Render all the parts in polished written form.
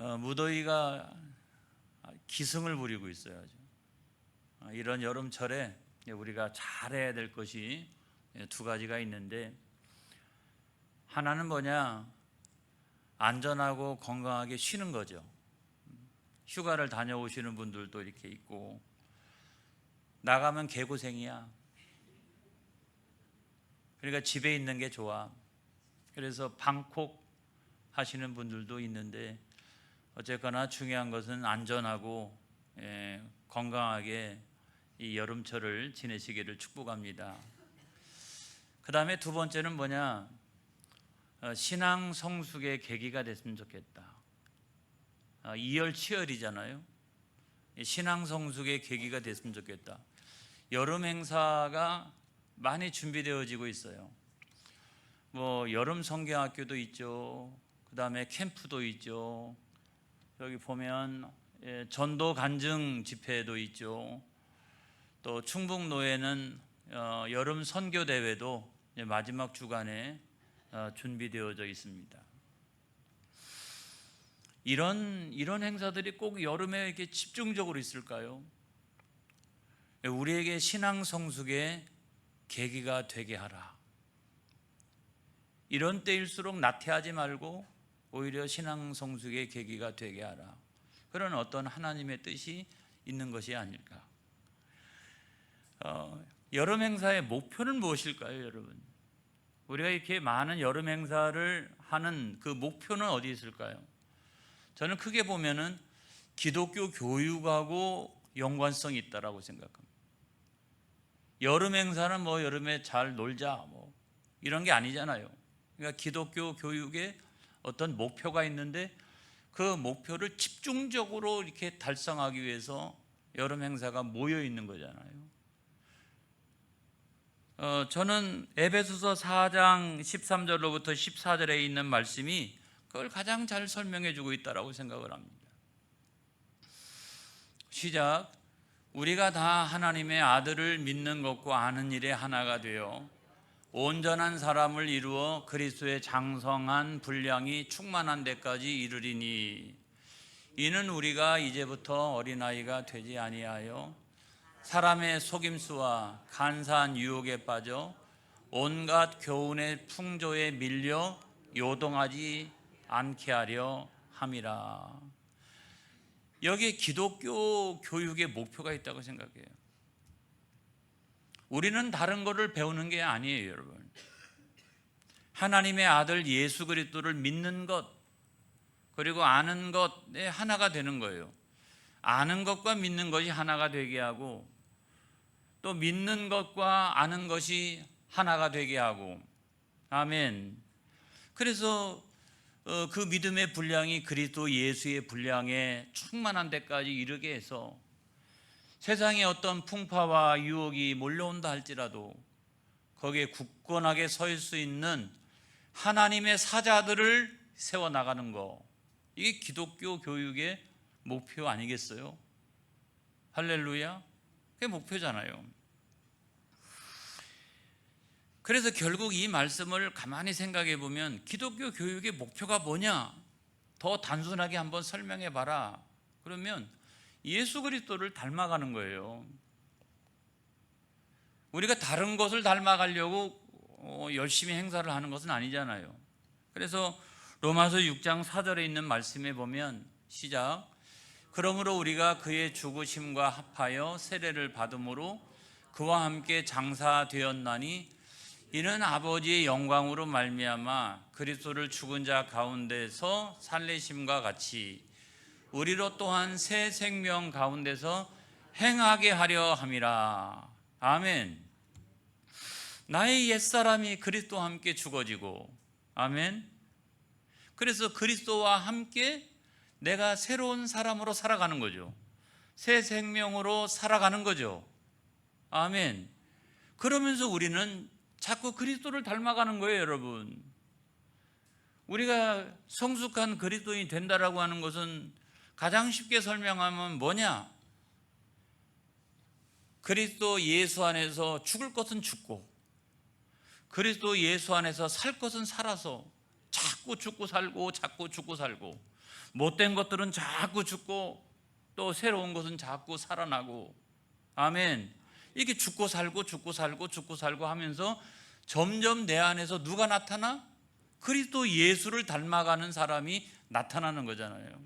무더위가 기승을 부리고 있어요. 이런 여름철에 우리가 잘해야 될 것이 두 가지가 있는데, 하나는 뭐냐? 안전하고 건강하게 쉬는 거죠. 휴가를 다녀오시는 분들도 이렇게 있고, 나가면 개고생이야. 그러니까 집에 있는 게 좋아. 그래서 방콕 하시는 분들도 있는데, 어쨌거나 중요한 것은 안전하고 건강하게 이 여름철을 지내시기를 축복합니다. 그 다음에 두 번째는 뭐냐? 신앙 성숙의 계기가 됐으면 좋겠다. 이열치열이잖아요. 신앙 성숙의 계기가 됐으면 좋겠다. 여름 행사가 많이 준비되어지고 있어요. 여름 성경학교도 있죠. 그 다음에 캠프도 있죠. 여기 보면 전도 간증 집회도 있죠. 또 충북노회는 여름 선교 대회도 마지막 주간에 준비되어져 있습니다. 이런 행사들이 꼭 여름에 이렇게 집중적으로 있을까요? 우리에게 신앙 성숙의 계기가 되게 하라. 이런 때일수록 나태하지 말고 오히려 신앙 성숙의 계기가 되게 하라. 그런 어떤 하나님의 뜻이 있는 것이 아닐까. 여름 행사의 목표는 무엇일까요, 여러분? 우리가 이렇게 많은 여름 행사를 하는 그 목표는 어디 있을까요? 저는 크게 보면은 기독교 교육하고 연관성이 있다라고 생각합니다. 여름 행사는 여름에 잘 놀자 이런 게 아니잖아요. 그러니까 기독교 교육에 어떤 목표가 있는데, 그 목표를 집중적으로 이렇게 달성하기 위해서 여름 행사가 모여 있는 거잖아요. 저는 에베소서 4장 13절로부터 14절에 있는 말씀이 그걸 가장 잘 설명해 주고 있다라고 생각을 합니다. 시작. 우리가 다 하나님의 아들을 믿는 것과 아는 일에 하나가 되어 온전한 사람을 이루어 그리스도의 장성한 분량이 충만한 데까지 이르리니, 이는 우리가 이제부터 어린아이가 되지 아니하여 사람의 속임수와 간사한 유혹에 빠져 온갖 교훈의 풍조에 밀려 요동하지 않게 하려 함이라. 여기에 기독교 교육의 목표가 있다고 생각해요. 우리는 다른 것을 배우는 게 아니에요, 여러분. 하나님의 아들 예수 그리스도를 믿는 것, 그리고 아는 것에 하나가 되는 거예요. 아는 것과 믿는 것이 하나가 되게 하고, 또 믿는 것과 아는 것이 하나가 되게 하고. 아멘. 그래서 그 믿음의 분량이 그리스도 예수의 분량에 충만한 데까지 이르게 해서 세상에 어떤 풍파와 유혹이 몰려온다 할지라도 거기에 굳건하게 설 수 있는 하나님의 사자들을 세워나가는 것, 이게 기독교 교육의 목표 아니겠어요? 할렐루야. 그게 목표잖아요. 그래서 결국 이 말씀을 가만히 생각해 보면 기독교 교육의 목표가 뭐냐? 더 단순하게 한번 설명해 봐라. 그러면 예수 그리스도를 닮아가는 거예요. 우리가 다른 것을 닮아가려고 열심히 행사를 하는 것은 아니잖아요. 그래서 로마서 6장 4절에 있는 말씀에 보면, 시작. 그러므로 우리가 그의 죽으심과 합하여 세례를 받음으로 그와 함께 장사되었나니, 이는 아버지의 영광으로 말미암아 그리스도를 죽은 자 가운데서 살리심과 같이 우리로 또한 새 생명 가운데서 행하게 하려 함이라. 아멘. 나의 옛사람이 그리스도와 함께 죽어지고, 아멘. 그래서 그리스도와 함께 내가 새로운 사람으로 살아가는 거죠. 새 생명으로 살아가는 거죠. 아멘. 그러면서 우리는 자꾸 그리스도를 닮아가는 거예요, 여러분. 우리가 성숙한 그리스도인이 된다라고 하는 것은 가장 쉽게 설명하면 뭐냐? 그리스도 예수 안에서 죽을 것은 죽고, 그리스도 예수 안에서 살 것은 살아서 자꾸 죽고 살고, 자꾸 죽고 살고, 못된 것들은 자꾸 죽고 또 새로운 것은 자꾸 살아나고, 아멘. 이렇게 죽고 살고 죽고 살고 죽고 살고 하면서 점점 내 안에서 누가 나타나? 그리스도 예수를 닮아가는 사람이 나타나는 거잖아요.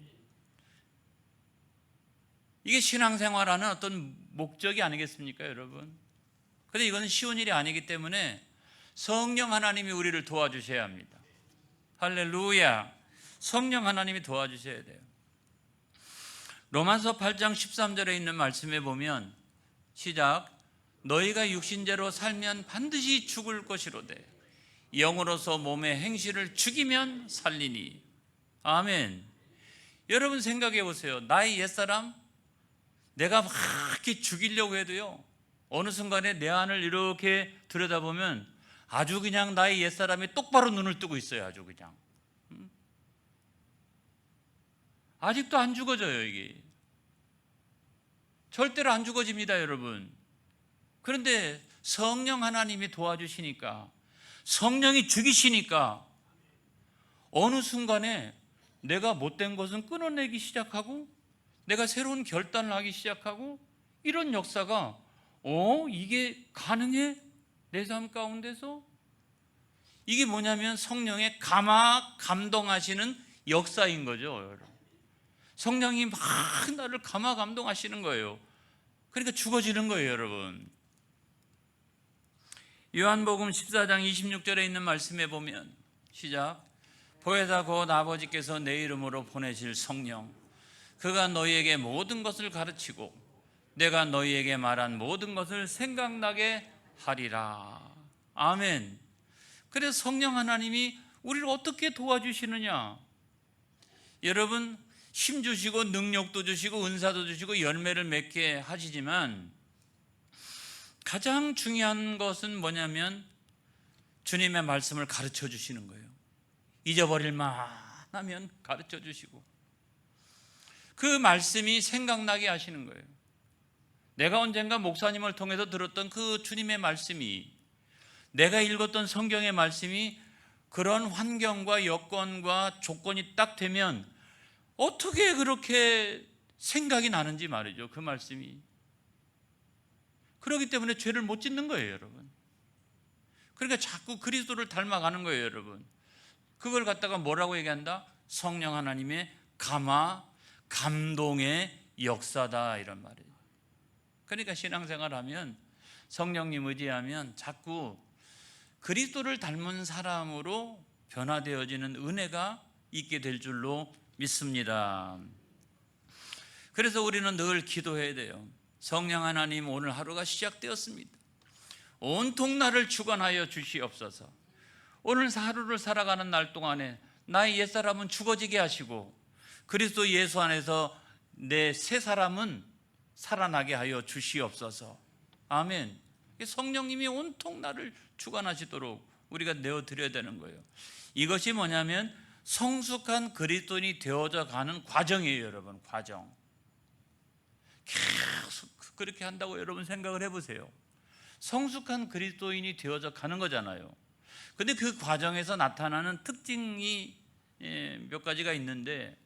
이게 신앙생활하는 어떤 목적이 아니겠습니까, 여러분? 그런데 이건 쉬운 일이 아니기 때문에 성령 하나님이 우리를 도와주셔야 합니다. 할렐루야. 성령 하나님이 도와주셔야 돼요. 로마서 8장 13절에 있는 말씀에 보면, 시작. 너희가 육신대로 살면 반드시 죽을 것이로되 영으로서 몸의 행실을 죽이면 살리니. 아멘. 여러분 생각해 보세요. 나의 옛사람, 내가 막 이렇게 죽이려고 해도요, 어느 순간에 내 안을 이렇게 들여다보면 아주 그냥 나의 옛사람이 똑바로 눈을 뜨고 있어요. 아주 그냥. 아직도 안 죽어져요. 이게 절대로 안 죽어집니다, 여러분. 그런데 성령 하나님이 도와주시니까, 성령이 죽이시니까 어느 순간에 내가 못된 것은 끊어내기 시작하고 내가 새로운 결단을 하기 시작하고, 이런 역사가 이게 가능해? 내 삶 가운데서? 이게 뭐냐면 성령의 감동하시는 역사인 거죠, 여러분. 성령이 막 나를 감동하시는 거예요. 그러니까 죽어지는 거예요, 여러분. 요한복음 14장 26절에 있는 말씀에 보면, 시작. 보혜사 곧 아버지께서 내 이름으로 보내실 성령, 그가 너희에게 모든 것을 가르치고 내가 너희에게 말한 모든 것을 생각나게 하리라. 아멘. 그래서 성령 하나님이 우리를 어떻게 도와주시느냐? 여러분, 힘 주시고 능력도 주시고 은사도 주시고 열매를 맺게 하시지만, 가장 중요한 것은 뭐냐면 주님의 말씀을 가르쳐 주시는 거예요. 잊어버릴 만하면 가르쳐 주시고 그 말씀이 생각나게 하시는 거예요. 내가 언젠가 목사님을 통해서 들었던 그 주님의 말씀이, 내가 읽었던 성경의 말씀이 그런 환경과 여건과 조건이 딱 되면 어떻게 그렇게 생각이 나는지 말이죠. 그 말씀이. 그렇기 때문에 죄를 못 짓는 거예요, 여러분. 그러니까 자꾸 그리스도를 닮아가는 거예요, 여러분. 그걸 갖다가 뭐라고 얘기한다? 성령 하나님의 감동의 역사다, 이런 말이에요. 그러니까 신앙생활하면, 성령님 의지하면 자꾸 그리스도를 닮은 사람으로 변화되어지는 은혜가 있게 될 줄로 믿습니다. 그래서 우리는 늘 기도해야 돼요. 성령 하나님, 오늘 하루가 시작되었습니다. 온통 나를 주관하여 주시옵소서. 오늘 하루를 살아가는 날 동안에 나의 옛사람은 죽어지게 하시고 그리스도 예수 안에서 내 새 사람은 살아나게 하여 주시옵소서. 아멘. 성령님이 온통 나를 주관하시도록 우리가 내어드려야 되는 거예요. 이것이 뭐냐면 성숙한 그리스도인이 되어져 가는 과정이에요, 여러분. 과정. 계속 그렇게 한다고 여러분 생각을 해보세요. 성숙한 그리스도인이 되어져 가는 거잖아요. 근데 그 과정에서 나타나는 특징이 몇 가지가 있는데,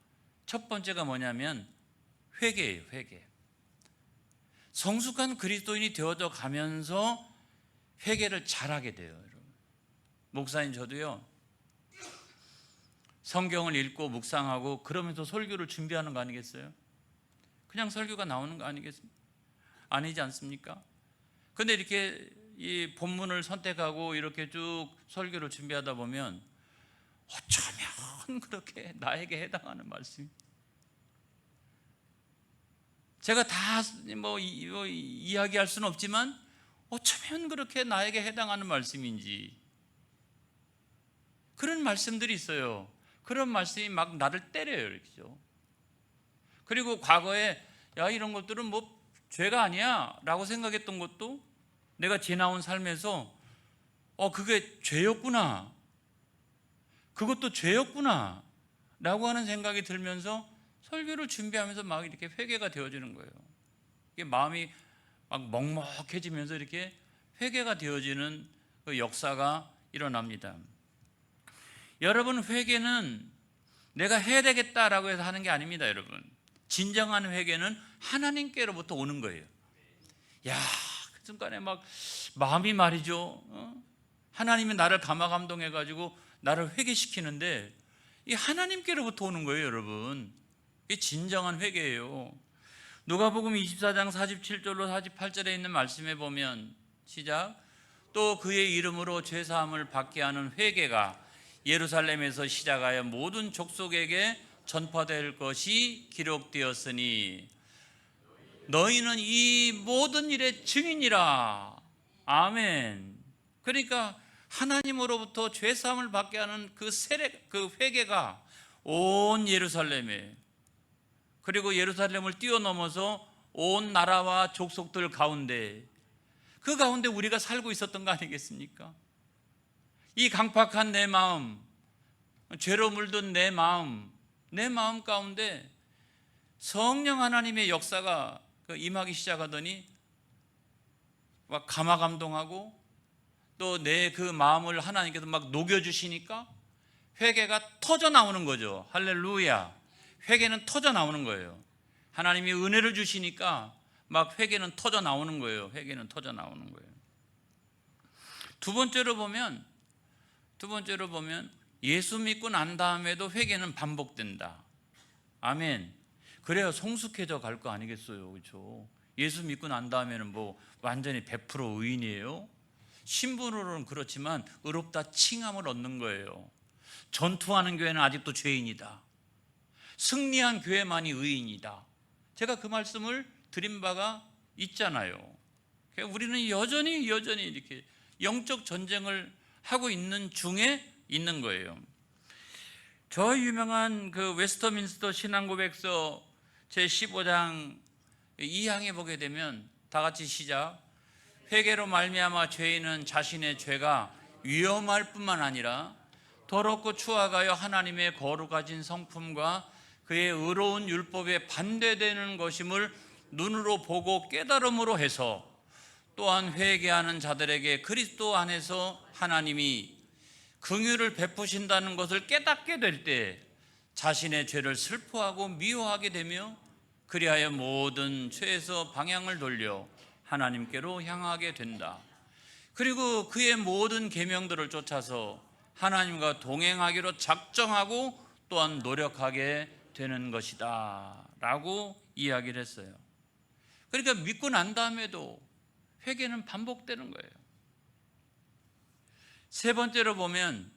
첫 번째가 뭐냐면 회개예요. 회개. 성숙한 그리스도인이 되어져 가면서 회개를 잘하게 돼요, 여러분. 목사님, 저도요, 성경을 읽고 묵상하고 그러면서 설교를 준비하는 거 아니겠어요? 그냥 설교가 나오는 거 아니겠습니까? 아니지 않습니까? 근데 이렇게 이 본문을 선택하고 이렇게 쭉 설교를 준비하다 보면 어쩌면 그렇게 나에게 해당하는 말씀이, 제가 다 이야기할 수는 없지만 어쩌면 그렇게 나에게 해당하는 말씀인지, 그런 말씀들이 있어요. 그런 말씀이 막 나를 때려요, 이렇게죠. 그리고 과거에 이런 것들은 뭐 죄가 아니야 라고 생각했던 것도 내가 지나온 삶에서 그게 죄였구나, 그것도 죄였구나 라고 하는 생각이 들면서 설교를 준비하면서 막 이렇게 회개가 되어지는 거예요. 이게 마음이 막 먹먹해지면서 이렇게 회개가 되어지는 그 역사가 일어납니다. 여러분, 회개는 내가 해야 되겠다라고 해서 하는 게 아닙니다, 여러분. 진정한 회개는 하나님께로부터 오는 거예요. 야, 그 순간에 막 마음이 말이죠. 하나님이 나를 감화감동해가지고 나를 회개시키는데 이 하나님께로부터 오는 거예요, 여러분. 이게 진정한 회개예요. 누가복음 24장 47절로 48절에 있는 말씀에 보면 시작. 또 그의 이름으로 죄사함을 받게 하는 회개가 예루살렘에서 시작하여 모든 족속에게 전파될 것이 기록되었으니 너희는 이 모든 일의 증인이라. 아멘. 그러니까 하나님으로부터 죄사함을 받게 하는 그 회개가 온 예루살렘에, 그리고 예루살렘을 뛰어넘어서 온 나라와 족속들 가운데, 그 가운데 우리가 살고 있었던 거 아니겠습니까? 이 강팍한 내 마음, 죄로 물든 내 마음 가운데 성령 하나님의 역사가 임하기 시작하더니 막 감화감동하고 또 내 그 마음을 하나님께서 막 녹여주시니까 회개가 터져 나오는 거죠. 할렐루야. 회개는 터져 나오는 거예요. 하나님이 은혜를 주시니까 막 회개는 터져 나오는 거예요. 회개는 터져 나오는 거예요. 두 번째로 보면 예수 믿고 난 다음에도 회개는 반복된다. 아멘. 그래야 성숙해져 갈 거 아니겠어요, 그렇죠? 예수 믿고 난 다음에는 뭐 완전히 100% 의인이에요? 신분으로는 그렇지만 의롭다 칭함을 얻는 거예요. 전투하는 교회는 아직도 죄인이다. 승리한 교회만이 의인이다. 제가 그 말씀을 드린 바가 있잖아요. 우리는 여전히 이렇게 영적 전쟁을 하고 있는 중에 있는 거예요. 저 유명한 그 웨스터민스터 신앙고백서 제15장 2항에 보게 되면 다 같이 시작. 회개로 말미암아 죄인은 자신의 죄가 위험할 뿐만 아니라 더럽고 추악하여 하나님의 거룩하신 성품과 그의 의로운 율법에 반대되는 것임을 눈으로 보고 깨달음으로 해서 또한 회개하는 자들에게 그리스도 안에서 하나님이 긍휼을 베푸신다는 것을 깨닫게 될 때 자신의 죄를 슬퍼하고 미워하게 되며 그리하여 모든 죄에서 방향을 돌려 하나님께로 향하게 된다. 그리고 그의 모든 계명들을 쫓아서 하나님과 동행하기로 작정하고 또한 노력하게 되는 것이다 라고 이야기를 했어요. 그러니까 믿고 난 다음에도 회개는 반복되는 거예요. 세 번째로 보면,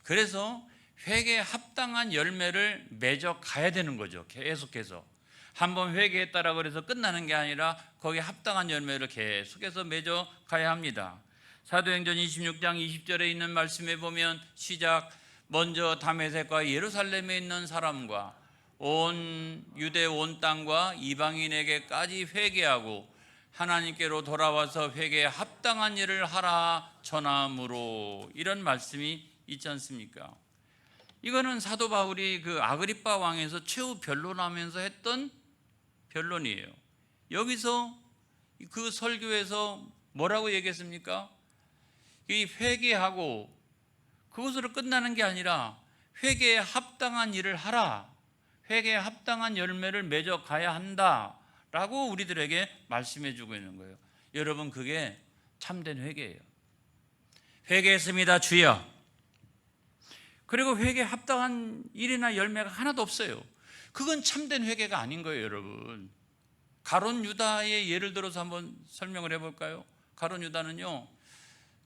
그래서 회개에 합당한 열매를 맺어 가야 되는 거죠. 계속해서 한번 회개했다라고 해서 끝나는 게 아니라 거기에 합당한 열매를 계속해서 맺어 가야 합니다. 사도행전 26장 20절에 있는 말씀에 보면 시작. 먼저 다메섹과 예루살렘에 있는 사람과 온 유대 온 땅과 이방인에게까지 회개하고 하나님께로 돌아와서 회개에 합당한 일을 하라 전함으로, 이런 말씀이 있지 않습니까? 이거는 사도 바울이 그 아그리빠 왕에서 최후 변론하면서 했던 변론이에요. 여기서 그 설교에서 뭐라고 얘기했습니까? 이 회개하고 그것으로 끝나는 게 아니라 회개에 합당한 일을 하라, 회개에 합당한 열매를 맺어 가야 한다 라고 우리들에게 말씀해 주고 있는 거예요. 여러분, 그게 참된 회개예요. 회개했습니다 주여. 그리고 회개에 합당한 일이나 열매가 하나도 없어요. 그건 참된 회개가 아닌 거예요, 여러분. 가룟 유다의 예를 들어서 한번 설명을 해볼까요? 가룟 유다는요,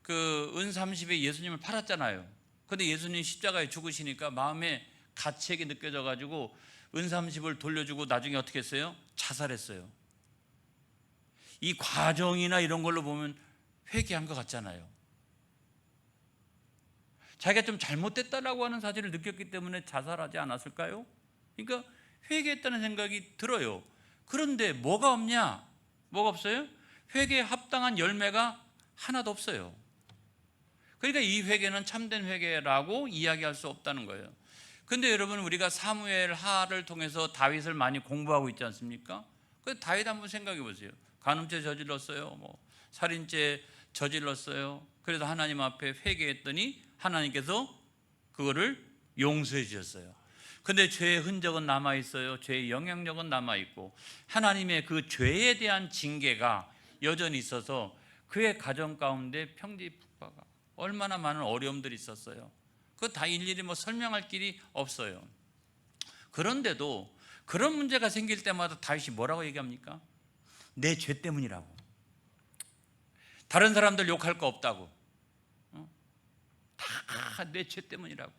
그 은 30에 예수님을 팔았잖아요. 근데 예수님 십자가에 죽으시니까 마음에 가책이 느껴져 가지고 은 30을 돌려주고 나중에 어떻게 했어요? 자살했어요. 이 과정이나 이런 걸로 보면 회개한 것 같잖아요. 자기가 좀 잘못됐다라고 하는 사실을 느꼈기 때문에 자살하지 않았을까요? 그러니까 회개했다는 생각이 들어요. 그런데 뭐가 없냐? 뭐가 없어요? 회개에 합당한 열매가 하나도 없어요. 그러니까 이 회개는 참된 회개라고 이야기할 수 없다는 거예요. 근데 여러분, 우리가 사무엘 하를 통해서 다윗을 많이 공부하고 있지 않습니까? 그 다윗 한번 생각해 보세요. 간음죄 저질렀어요. 뭐 살인죄 저질렀어요. 그래서 하나님 앞에 회개했더니 하나님께서 그거를 용서해 주셨어요. 근데 죄의 흔적은 남아 있어요. 죄의 영향력은 남아 있고 하나님의 그 죄에 대한 징계가 여전히 있어서 그의 가정 가운데 평지풍파가 얼마나 많은 어려움들이 있었어요. 그거 다 일일이 뭐 설명할 길이 없어요. 그런데도 그런 문제가 생길 때마다 다윗이 뭐라고 얘기합니까? 내 죄 때문이라고. 다른 사람들 욕할 거 없다고. 다 내 죄 때문이라고.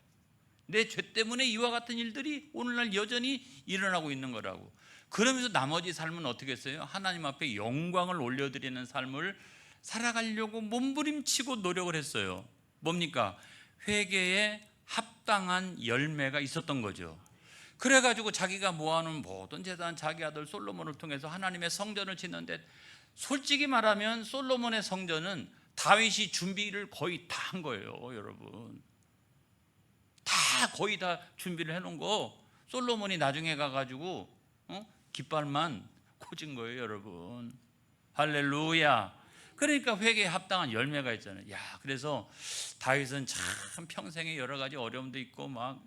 내 죄 때문에 이와 같은 일들이 오늘날 여전히 일어나고 있는 거라고. 그러면서 나머지 삶은 어떻게 했어요? 하나님 앞에 영광을 올려드리는 삶을 살아가려고 몸부림치고 노력을 했어요. 뭡니까? 회개에 합당한 열매가 있었던 거죠. 그래가지고 자기가 모아놓은 모든 재산, 자기 아들 솔로몬을 통해서 하나님의 성전을 짓는데, 솔직히 말하면 솔로몬의 성전은 다윗이 준비를 거의 다 한 거예요. 여러분, 다 거의 다 준비를 해놓은 거 솔로몬이 나중에 가가지고 깃발만 꽂은 거예요. 여러분, 할렐루야. 그러니까 회개에 합당한 열매가 있잖아요. 야, 그래서 다윗은 참 평생에 여러 가지 어려움도 있고 막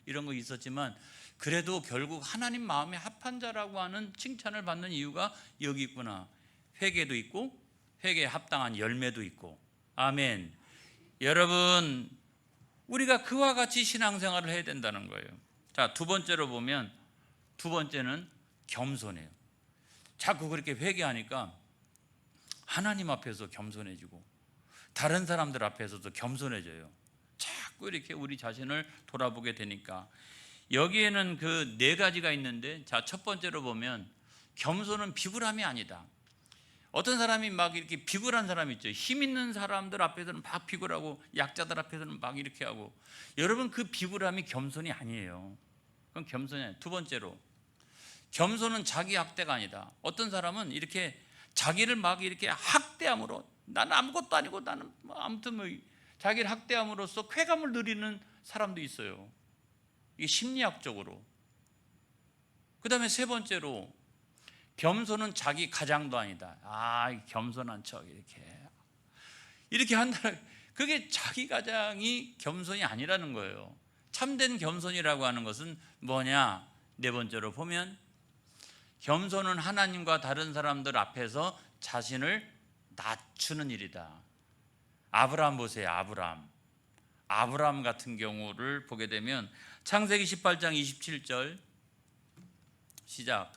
이런 거 있었지만 그래도 결국 하나님 마음에 합한 자라고 하는 칭찬을 받는 이유가 여기 있구나. 회개도 있고 회개에 합당한 열매도 있고. 아멘. 여러분, 우리가 그와 같이 신앙생활을 해야 된다는 거예요. 자, 두 번째로 보면, 두 번째는 겸손해요. 자꾸 그렇게 회개하니까 하나님 앞에서 겸손해지고 다른 사람들 앞에서도 겸손해져요. 자꾸 이렇게 우리 자신을 돌아보게 되니까. 여기에는 그 네 가지가 있는데, 자, 첫 번째로 보면 겸손은 비굴함이 아니다. 어떤 사람이 막 이렇게 비굴한 사람이 있죠. 힘 있는 사람들 앞에서는 막 비굴하고 약자들 앞에서는 막 이렇게 하고. 여러분, 그 비굴함이 겸손이 아니에요. 그건 겸손이 아니에요. 두 번째로, 겸손은 자기 학대가 아니다. 어떤 사람은 이렇게 자기를 막 이렇게 학대함으로, 나는 아무것도 아니고 나는 아무튼 뭐 자기를 학대함으로써 쾌감을 누리는 사람도 있어요. 이게 심리학적으로. 그 다음에 세 번째로, 겸손은 자기 가장도 아니다. 겸손한 척 이렇게 한다. 그게 자기 가장이 겸손이 아니라는 거예요. 참된 겸손이라고 하는 것은 뭐냐? 네 번째로 보면, 겸손은 하나님과 다른 사람들 앞에서 자신을 낮추는 일이다. 아브라함 보세요. 아브라함 같은 경우를 보게 되면 창세기 18장 27절 시작.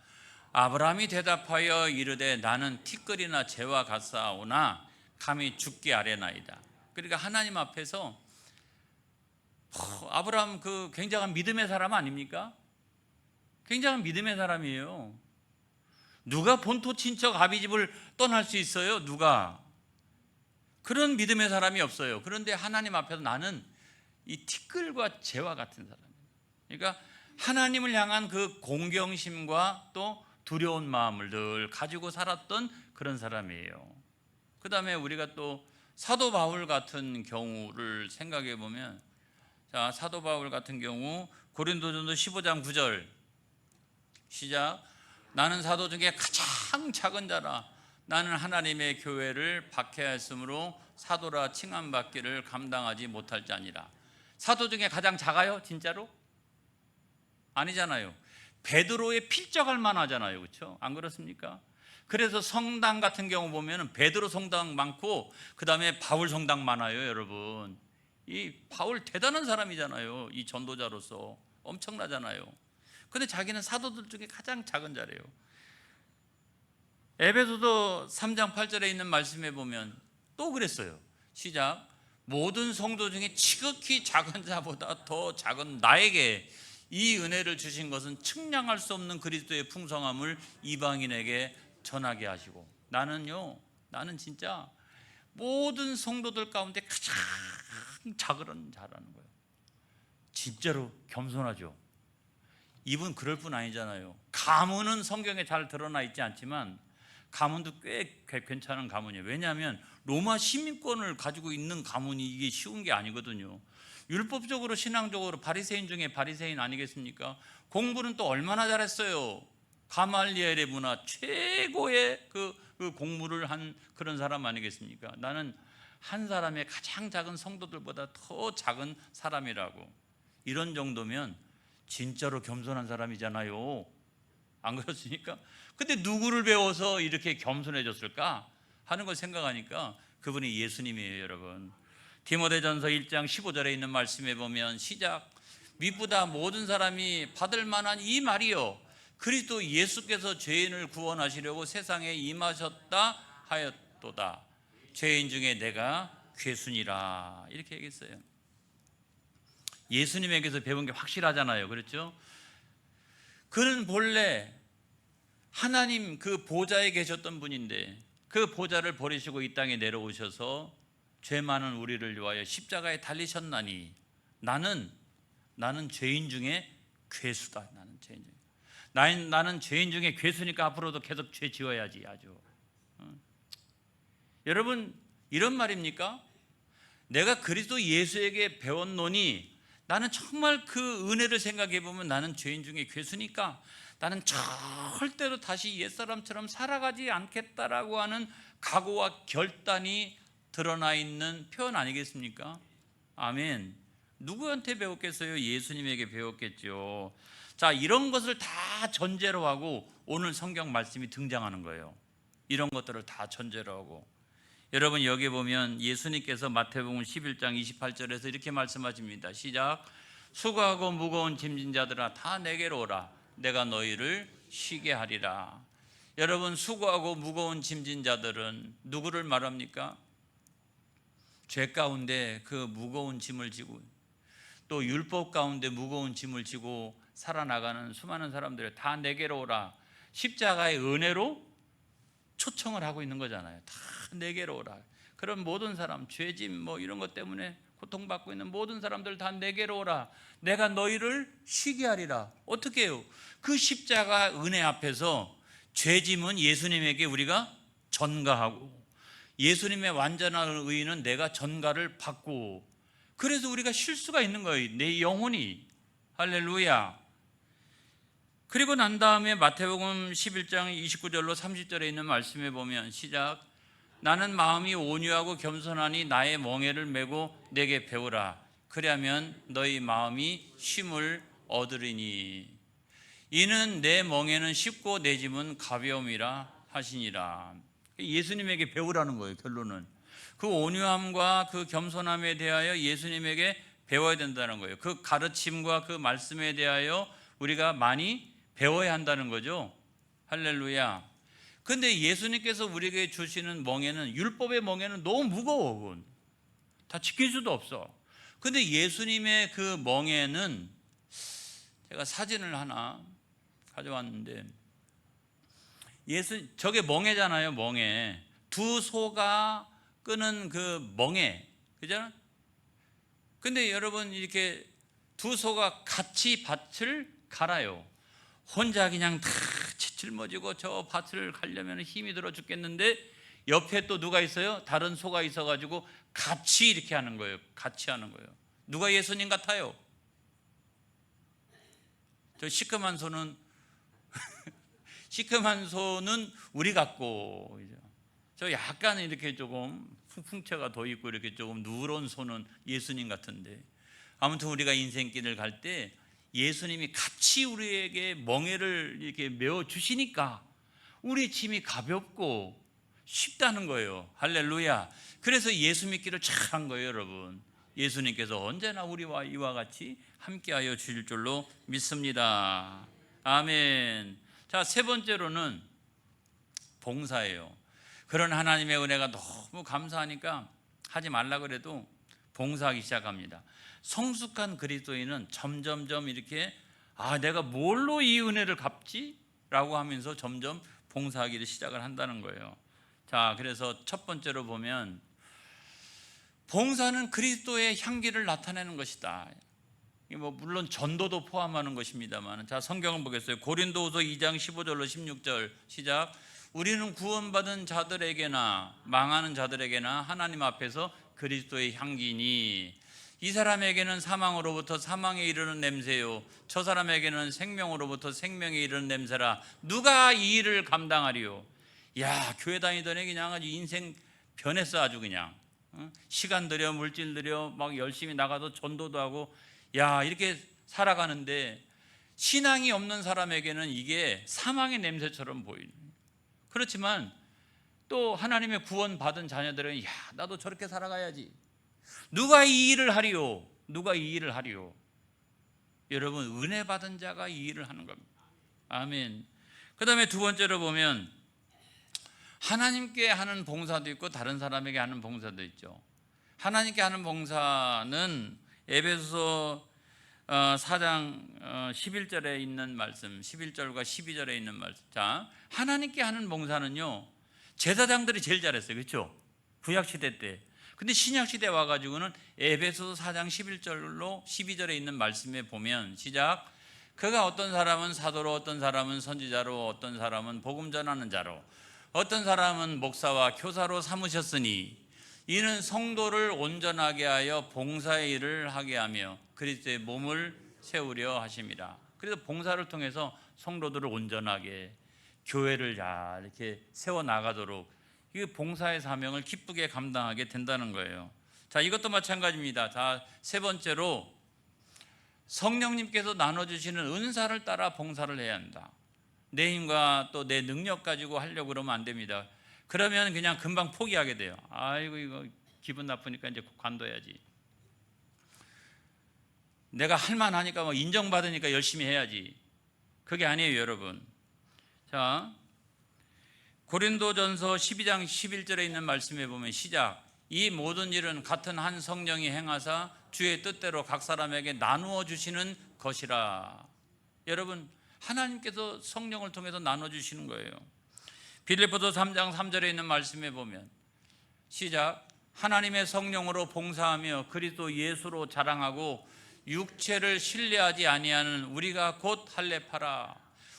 아브라함이 대답하여 이르되 나는 티끌이나 재와 같사오나 감히 죽기 아뢰나이다. 그러니까 하나님 앞에서 아브라함 그 굉장한 믿음의 사람 아닙니까? 굉장한 믿음의 사람이에요. 누가 본토 친척 아비집을 떠날 수 있어요? 누가? 그런 믿음의 사람이 없어요. 그런데 하나님 앞에서 나는 이 티끌과 재와 같은 사람이에요. 그러니까 하나님을 향한 그 공경심과 또 두려운 마음을 늘 가지고 살았던 그런 사람이에요. 그 다음에 우리가 또 사도 바울 같은 경우를 생각해 보면, 자, 사도 바울 같은 경우 고린도전서 15장 9절 시작. 나는 사도 중에 가장 작은 자라. 나는 하나님의 교회를 박해하였으므로 사도라 칭함받기를 감당하지 못할 자니라. 사도 중에 가장 작아요? 진짜로? 아니잖아요. 베드로에 필적할 만하잖아요. 그렇죠? 안 그렇습니까? 그래서 성당 같은 경우 보면 베드로 성당 많고 그 다음에 바울 성당 많아요. 여러분, 이 바울 대단한 사람이잖아요. 이 전도자로서 엄청나잖아요. 근데 자기는 사도들 중에 가장 작은 자래요. 에베소서 3장 8절에 있는 말씀에 보면 또 그랬어요. 시작. 모든 성도 중에 지극히 작은 자보다 더 작은 나에게 이 은혜를 주신 것은 측량할 수 없는 그리스도의 풍성함을 이방인에게 전하게 하시고. 나는 진짜 모든 성도들 가운데 가장 작은 자라는 거예요. 진짜로 겸손하죠. 이분 그럴 뿐 아니잖아요. 가문은 성경에 잘 드러나 있지 않지만 가문도 꽤 괜찮은 가문이에요. 왜냐하면 로마 시민권을 가지고 있는 가문이 이게 쉬운 게 아니거든요. 율법적으로 신앙적으로 바리새인 중에 바리새인 아니겠습니까? 공부는 또 얼마나 잘했어요. 가말리엘의 문화 최고의 그 공부를 한 그런 사람 아니겠습니까? 나는 한 사람의 가장 작은 성도들보다 더 작은 사람이라고. 이런 정도면 진짜로 겸손한 사람이잖아요. 안 그렇습니까? 근데 누구를 배워서 이렇게 겸손해졌을까 하는 걸 생각하니까 그분이 예수님이에요, 여러분. 디모데전서 1장 15절에 있는 말씀에 보면 시작, 미쁘다 모든 사람이 받을 만한 이 말이요, 그리스도 예수께서 죄인을 구원하시려고 세상에 임하셨다 하였도다. 죄인 중에 내가 괴순이라, 이렇게 얘기했어요. 예수님에게서 배운 게 확실하잖아요. 그렇죠? 그는 본래 하나님 그 보좌에 계셨던 분인데 그 보좌를 버리시고 이 땅에 내려오셔서 죄 많은 우리를 위하여 십자가에 달리셨나니 나는 죄인 중에 괴수다. 나는 죄인 중에 괴수니까 앞으로도 계속 죄 지어야지. 아주 여러분, 이런 말입니까? 내가 그리스도 예수에게 배웠노니 나는 정말 그 은혜를 생각해 보면 나는 죄인 중에 괴수니까 나는 절대로 다시 옛사람처럼 살아가지 않겠다라고 하는 각오와 결단이 드러나 있는 표현 아니겠습니까? 아멘. 누구한테 배웠겠어요? 예수님에게 배웠겠죠. 자, 이런 것을 다 전제로 하고 오늘 성경 말씀이 등장하는 거예요. 이런 것들을 다 전제로 하고, 여러분 여기 보면 예수님께서 마태복음 11장 28절에서 이렇게 말씀하십니다. 시작, 수고하고 무거운 짐진 자들아 다 내게로 오라, 내가 너희를 쉬게 하리라. 여러분, 수고하고 무거운 짐진 자들은 누구를 말합니까? 죄 가운데 그 무거운 짐을 지고 또 율법 가운데 무거운 짐을 지고 살아나가는 수많은 사람들, 다 내게로 오라, 십자가의 은혜로 초청을 하고 있는 거잖아요. 다 내게로 오라. 그런 모든 사람, 죄짐 뭐 이런 것 때문에 고통받고 있는 모든 사람들 다 내게로 오라, 내가 너희를 쉬게 하리라. 어떻게 해요? 그 십자가 은혜 앞에서 죄짐은 예수님에게 우리가 전가하고 예수님의 완전한 의는 내가 전가를 받고, 그래서 우리가 쉴 수가 있는 거예요. 내 영혼이. 할렐루야. 그리고 난 다음에 마태복음 11장 29절로 30절에 있는 말씀에 보면 시작, 나는 마음이 온유하고 겸손하니 나의 멍에를 메고 내게 배우라, 그리하면 너희 마음이 쉼을 얻으리니 이는 내 멍에는 쉽고 내 짐은 가벼움이라 하시니라. 예수님에게 배우라는 거예요. 결론은 그 온유함과 그 겸손함에 대하여 예수님에게 배워야 된다는 거예요. 그 가르침과 그 말씀에 대하여 우리가 많이 배워야 한다는 거죠. 할렐루야. 근데 예수님께서 우리에게 주시는 멍에는, 율법의 멍에는 너무 무거워. 그건 다 지킬 수도 없어. 근데 예수님의 그 멍에는, 제가 사진을 하나 가져왔는데, 저게 멍에잖아요. 멍에. 두 소가 끄는 그 멍에, 그죠? 근데 여러분, 이렇게 두 소가 같이 밭을 갈아요. 혼자 그냥 다 짊어지고 저 밭을 가려면 힘이 들어 죽겠는데 옆에 또 누가 있어요? 다른 소가 있어가지고 같이 이렇게 하는 거예요. 같이 하는 거예요. 누가 예수님 같아요? 저 시큼한 소는 시큼한 소는 우리 같고, 저 약간 이렇게 조금 풍채가 더 있고 이렇게 조금 누런 소는 예수님 같은데, 아무튼 우리가 인생길을 갈 때 예수님이 같이 우리에게 멍에를 이렇게 메워 주시니까 우리 짐이 가볍고 쉽다는 거예요. 할렐루야. 그래서 예수 믿기를 잘한 거예요, 여러분. 예수님께서 언제나 우리와 이와 같이 함께하여 주실 줄로 믿습니다. 아멘. 자, 세 번째로는 봉사예요. 그런 하나님의 은혜가 너무 감사하니까 하지 말라 그래도 봉사하기 시작합니다. 성숙한 그리스도인은 점점점 이렇게 내가 뭘로 이 은혜를 갚지? 라고 하면서 점점 봉사하기를 시작을 한다는 거예요. 자, 그래서 첫 번째로 보면 봉사는 그리스도의 향기를 나타내는 것이다. 물론 전도도 포함하는 것입니다만, 자, 성경을 보겠어요. 고린도후서 2장 15절로 16절 시작. 우리는 구원받은 자들에게나 망하는 자들에게나 하나님 앞에서 그리스도의 향기니 이 사람에게는 사망으로부터 사망에 이르는 냄새요 저 사람에게는 생명으로부터 생명에 이르는 냄새라. 누가 이 일을 감당하리요? 야, 교회 다니더니 그냥 아주 인생 변했어. 아주 그냥 시간 들여 물질 들여 막 열심히 나가서 전도도 하고, 야, 이렇게 살아가는데 신앙이 없는 사람에게는 이게 사망의 냄새처럼 보이는. 그렇지만 또 하나님의 구원받은 자녀들은 야, 나도 저렇게 살아가야지. 누가 이 일을 하리요? 누가 이 일을 하리요? 여러분, 은혜 받은 자가 이 일을 하는 겁니다. 아멘. 그 다음에 두 번째로 보면 하나님께 하는 봉사도 있고 다른 사람에게 하는 봉사도 있죠. 하나님께 하는 봉사는 에베소서 4장 11절에 있는 말씀, 11절과 12절에 있는 말씀. 자, 하나님께 하는 봉사는요, 제사장들이 제일 잘했어요. 그렇죠? 구약시대 때. 근데 신약시대 와가지고는 에베소서 4장 11절로 12절에 있는 말씀에 보면 시작. 그가 어떤 사람은 사도로, 어떤 사람은 선지자로, 어떤 사람은 복음 전하는 자로, 어떤 사람은 목사와 교사로 삼으셨으니 이는 성도를 온전하게 하여 봉사의 일을 하게 하며 그리스도의 몸을 세우려 하심이라. 그래서 봉사를 통해서 성도들을 온전하게, 교회를 잘 이렇게 세워나가도록 이 봉사의 사명을 기쁘게 감당하게 된다는 거예요. 자, 이것도 마찬가지입니다. 자, 세 번째로 성령님께서 나눠주시는 은사를 따라 봉사를 해야 한다. 내 힘과 또 내 능력 가지고 하려고 그러면 안 됩니다. 그러면 그냥 금방 포기하게 돼요. 아이고, 이거 기분 나쁘니까 이제 관둬야지. 내가 할만하니까 뭐 인정받으니까 열심히 해야지. 그게 아니에요, 여러분. 자, 고린도전서 12장 11절에 있는 말씀에 보면 시작. 이 모든 일은 같은 한 성령이 행하사 주의 뜻대로 각 사람에게 나누어 주시는 것이라. 여러분, 하나님께서 성령을 통해서 나눠 주시는 거예요. 빌립보서 3장 3절에 있는 말씀에 보면 시작. 하나님의 성령으로 봉사하며 그리스도 예수로 자랑하고 육체를 신뢰하지 아니하는 우리가 곧 할례파라.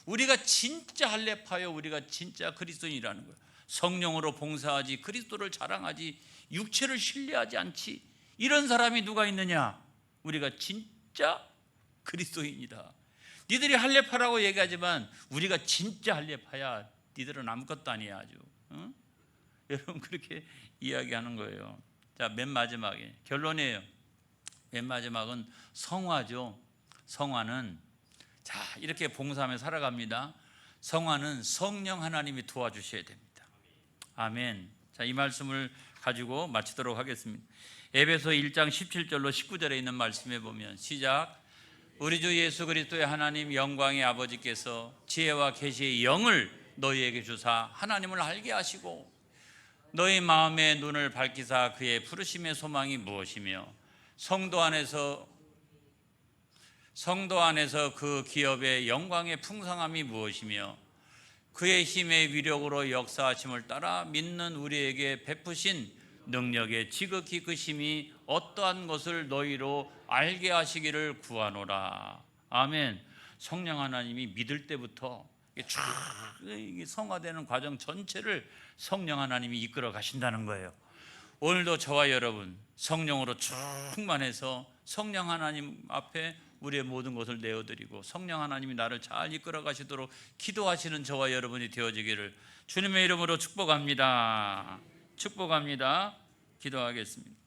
우리가 진짜 할례파요, 우리가 진짜 그리스도인이라는 거예요. 성령으로 봉사하지, 그리스도를 자랑하지, 육체를 신뢰하지 않지. 이런 사람이 누가 있느냐? 우리가 진짜 그리스도인이다. 니들이 할례파라고 얘기하지만 우리가 진짜 할례파야. 니들은 아무것도 아니야 아주. 응? 여러분, 그렇게 이야기하는 거예요. 자, 맨 마지막에 결론이에요. 맨 마지막은 성화죠. 성화는 자, 이렇게 봉사하며 살아갑니다. 성화는 성령 하나님이 도와주셔야 됩니다. 아멘. 자, 이 말씀을 가지고 마치도록 하겠습니다. 에베소 1장 17절로 19절에 있는 말씀에 보면 시작. 우리 주 예수 그리스도의 하나님 영광의 아버지께서 지혜와 계시의 영을 너희에게 주사 하나님을 알게 하시고 너희 마음의 눈을 밝히사 그의 부르심의 소망이 무엇이며 성도 안에서 그 기업의 영광의 풍성함이 무엇이며 그의 힘의 위력으로 역사하심을 따라 믿는 우리에게 베푸신 능력의 지극히 크심이 어떠한 것을 너희로 알게 하시기를 구하노라. 아멘. 성령 하나님이 믿을 때부터 쫙 성화되는 과정 전체를 성령 하나님이 이끌어 가신다는 거예요. 오늘도 저와 여러분 성령으로 충만해서 성령 하나님 앞에 우리의 모든 것을 내어드리고 성령 하나님이 나를 잘 이끌어 가시도록 기도하시는 저와 여러분이 되어지기를 주님의 이름으로 축복합니다. 축복합니다. 기도하겠습니다.